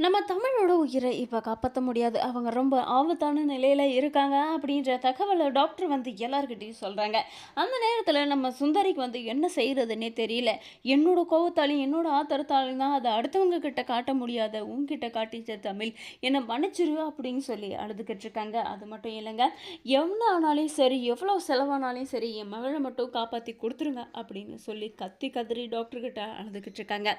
நம்ம தமிழோட உயிரை இப்போ காப்பாற்ற முடியாது. அவங்க ரொம்ப ஆபத்தான நிலையில இருக்காங்க அப்படின்ற தகவலை டாக்டர் வந்து எல்லார்கிட்டயும் சொல்றாங்க. அந்த நேரத்துல நம்ம சுந்தரிக்கு வந்து என்ன செய்றதுன்னே தெரியல. என்னோட கோவத்தாலயும், என்னோட ஆத்திரத்தாலயும் தான் அத அடுத்தவங்க கிட்ட காட்ட முடியாத உன்கிட்ட காட்டிட்ட தமிழ். என்ன மன்னிச்சிரு அப்படின்னு சொல்லி அழுதுகிட்டு இருக்காங்க. அது மட்டும் இல்லைங்க. எவ்வளோ ஆனாலும் சரி, எவ்வளோ செலவானாலும் சரி, என் மகளை மட்டும் காப்பாத்தி குடுத்துருங்க அப்படின்னு சொல்லி கத்தி கதறி டாக்டர் கிட்ட அழுதுகிட்டு இருக்காங்க.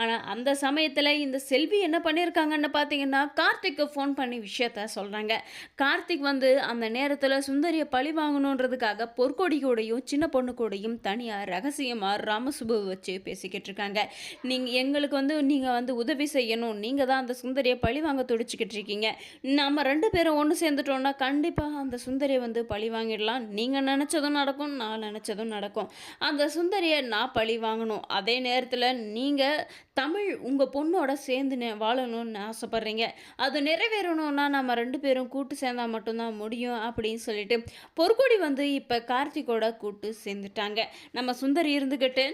ஆனா அந்த சமயத்துல இந்த செல்வி என்ன பண்ணியிருக்காங்கன்னு பார்த்தீங்கன்னா, கார்த்திக்கு ஃபோன் பண்ணி விஷயத்த சொல்றாங்க. கார்த்திக் வந்து அந்த நேரத்துல சுந்தரிய பழி வாங்கணுன்றதுக்காக பொற்கொடி கூடயும், சின்ன பொண்ணு கூடயும் தனியா ரகசியமா ராமசுபுவ வச்சு பேசிக்கிட்டு இருக்காங்க. எங்களுக்கு வந்து நீங்க வந்து உதவி செய்யணும். நீங்க தான் அந்த சுந்தரிய பழி வாங்க துடிச்சுக்கிட்டு இருக்கீங்க. நம்ம 2 பேரும் ஒண்ணு சேர்ந்துட்டோம்னா, கண்டிப்பா அந்த சுந்தரிய வந்து பழி வாங்கிடலாம். நீங்க நெனச்சதும் நடக்கும், நான் நெனச்சதும் நடக்கும். அந்த சுந்தரிய நான் பழி வாங்கணும். அதே நேரத்துல நீங்க தமிழ் உங்க பொண்ணோட சேர்ந்து வாழணும்னு ஆசைப்படுறீங்க. அது நிறைவேறணும்னா நம்ம 2 பேரும் கூட்டு சேர்ந்தா மட்டும் தான் முடியும் அப்படின்னு சொல்லிட்டு, பொற்கொடி வந்து இப்ப கார்த்திக்கோட கூட்டு சேர்ந்துட்டாங்க. நம்ம சுந்தரி இருந்துகிட்டு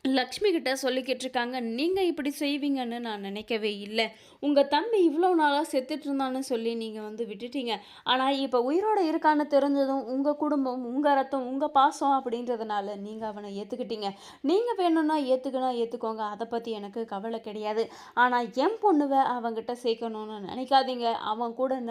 லக்ஷ்மி கிட்ட சொல்லிக்கிட்டு இருக்காங்க. நீங்க இப்படி செய்வீங்கன்னு நான் நினைக்கவே இல்லை. உங்க தம்பி இவ்வளோ நாளா செத்துட்டு இருந்தான்னு சொல்லி நீங்க வந்து விட்டுட்டீங்க. ஆனா இப்ப உயிரோட இருக்கான்னு தெரிஞ்சதும் உங்க குடும்பம், உங்க ரத்தம், உங்க பாசம் அப்படின்றதுனால நீங்க அவனை ஏத்துக்கிட்டீங்க. நீங்க வேணும்னா ஏத்துக்கினா ஏத்துக்கோங்க. அதை பத்தி எனக்கு கவலை கிடையாது. ஆனா என் பொண்ணுவ அவன்கிட்ட சேர்க்கணும்னு நினைக்காதீங்க. அவன் கூட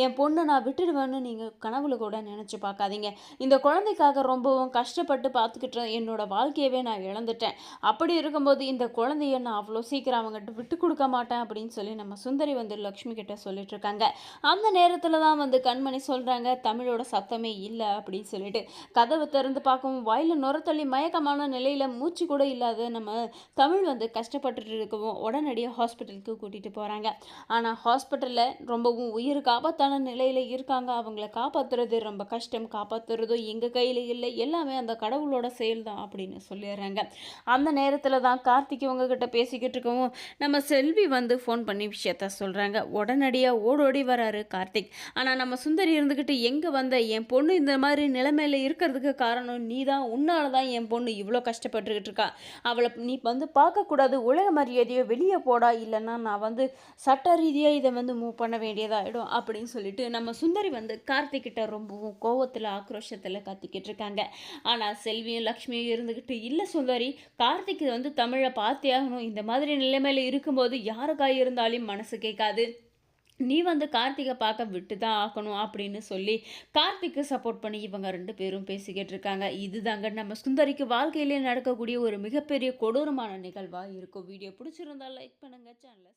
என் பொண்ணை நான் விட்டுடுவேன்னு நீங்க கனவுல கூட நினைச்சு பார்க்காதீங்க. இந்த குழந்தைக்காக ரொம்பவும் கஷ்டப்பட்டு பார்த்துக்கிட்டு என்னோட வாழ்க்கையவே நான் இழந்துட்டேன். அப்படி இருக்கும்போது இந்த குழந்தைய நான் அவ்வளோ சீக்கிரம் அவங்ககிட்ட விட்டு கொடுக்க மாட்டேன் அப்படின்னு சொல்லி நம்ம சுந்தரி வந்து லக்ஷ்மி கிட்ட சொல்லிட்டு இருக்காங்க. அந்த நேரத்தில் தான் வந்து கண்மணி சொல்கிறாங்க, தமிழோட சத்தமே இல்லை அப்படின்னு சொல்லிட்டு. கதவை திறந்து பார்க்கவும் வாயில நுரத்தள்ளி மயக்கமான நிலையில் மூச்சு கூட இல்லாத நம்ம தமிழ் வந்து கஷ்டப்பட்டுட்டு இருக்கவும் உடனடியாக ஹாஸ்பிட்டலுக்கு கூட்டிகிட்டு போகிறாங்க. ஆனால் ஹாஸ்பிட்டலில் ரொம்பவும் உயிருக்கு ஆபத்தான நிலையில் இருக்காங்க. அவங்கள காப்பாற்றுறது ரொம்ப கஷ்டம். காப்பாற்றுறதும் எங்கள் கையில் இல்லை, எல்லாமே அந்த கடவுளோட செயல் தான் அப்படின்னு சொல்லிடுறாங்க. அந்த நேரத்தில் தான் கார்த்திக் இவங்ககிட்ட பேசிக்கிட்டு இருக்கவும் நம்ம செல்வி வந்து ஃபோன் பண்ணி விஷயத்த சொல்கிறாங்க. உடனடியாக ஓடோடி வராரு கார்த்திக். ஆனால் நம்ம சுந்தரி இருந்துக்கிட்டு எங்கே வந்த, என் பொண்ணு இந்த மாதிரி நிலைமையில் இருக்கிறதுக்கு காரணம் நீ தான். உன்னால தான் என் பொண்ணு இவ்வளோ கஷ்டப்பட்டுக்கிட்டு இருக்கா. அவளை நீ வந்து பார்க்கக்கூடாது. உலக மரியாதையை வெளியே போடா, இல்லைன்னா நான் வந்து சட்ட ரீதியாக இதை வந்து மூவ் பண்ண வேண்டியதாகிடும் அப்படின்னு சொல்லிட்டு நம்ம சுந்தரி வந்து கார்த்திக் கிட்ட ரொம்பவும் கோவத்தில் ஆக்ரோஷத்தில் கத்திக்கிட்டு இருக்காங்க. ஆனால் செல்வியும் லக்ஷ்மியும் இருந்துக்கிட்டு இல்லை சுந்தரி, கார்த்திக் வந்து தமிழை பார்த்தே ஆகணும். இந்த மாதிரி நிலைமையில இருக்கும்போது யாருக்காக இருந்தாலும் மனசு கேட்காது. நீ வந்து கார்த்திகை பார்க்க விட்டு தான் ஆகணும் அப்படின்னு சொல்லி கார்த்திக்கு சப்போர்ட் பண்ணி இவங்க 2 பேரும் பேசிக்கிட்டு இருக்காங்க. இதுதாங்க நம்ம சுந்தரிக்கு வாழ்க்கையிலே நடக்கக்கூடிய ஒரு மிகப்பெரிய கொடூரமான நிகழ்வாக இருக்கும். வீடியோ பிடிச்சிருந்தா லைக் பண்ணுங்க, சேனலை